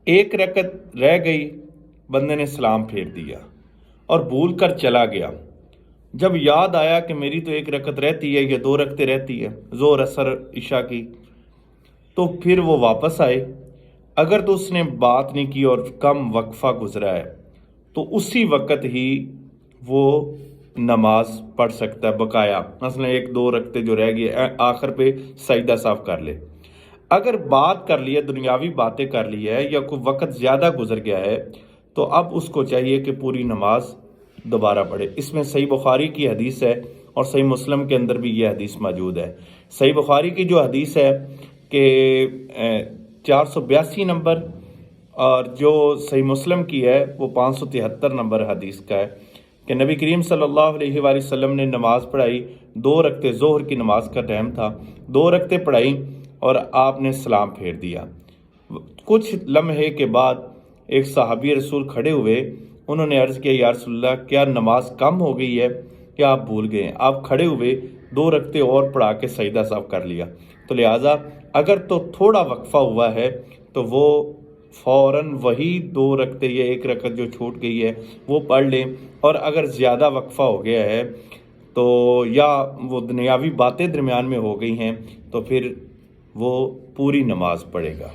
ایک رکعت رہ گئی، بندے نے سلام پھیر دیا اور بھول کر چلا گیا۔ جب یاد آیا کہ میری تو ایک رکعت رہتی ہے یا دو رکعتیں رہتی ہے ظہر اثر عشاء کی، تو پھر وہ واپس آئے۔ اگر تو اس نے بات نہیں کی اور کم وقفہ گزرا ہے تو اسی وقت ہی وہ نماز پڑھ سکتا ہے بقایا، مثلا ایک دو رکعتیں جو رہ گئی آخر پہ سجدہ صاف کر لے۔ اگر بات کر لی ہے، دنیاوی باتیں کر لی ہے یا کوئی وقت زیادہ گزر گیا ہے، تو اب اس کو چاہیے کہ پوری نماز دوبارہ پڑھے۔ اس میں صحیح بخاری کی حدیث ہے اور صحیح مسلم کے اندر بھی یہ حدیث موجود ہے۔ صحیح بخاری کی جو حدیث ہے کہ 482 نمبر، اور جو صحیح مسلم کی ہے وہ 573 نمبر حدیث کا ہے کہ نبی کریم صلی اللہ علیہ وآلہ وسلم نے نماز پڑھائی، دو رکعتیں، ظہر کی نماز کا ٹائم تھا، دو رکعتیں پڑھائی اور آپ نے سلام پھیر دیا۔ کچھ لمحے کے بعد ایک صحابی رسول کھڑے ہوئے، انہوں نے عرض کیا یا رسول اللہ کیا نماز کم ہو گئی ہے، کیا آپ بھول گئے ہیں؟ آپ کھڑے ہوئے دو رکعتیں اور پڑھا کے سجدہ صاف کر لیا۔ تو لہٰذا اگر تو تھوڑا وقفہ ہوا ہے تو وہ فوراً وہی دو رکعتیں یا ایک رکعت جو چھوٹ گئی ہے وہ پڑھ لیں، اور اگر زیادہ وقفہ ہو گیا ہے تو یا وہ دنیاوی باتیں درمیان میں ہو گئی ہیں تو پھر وہ پوری نماز پڑھے گا۔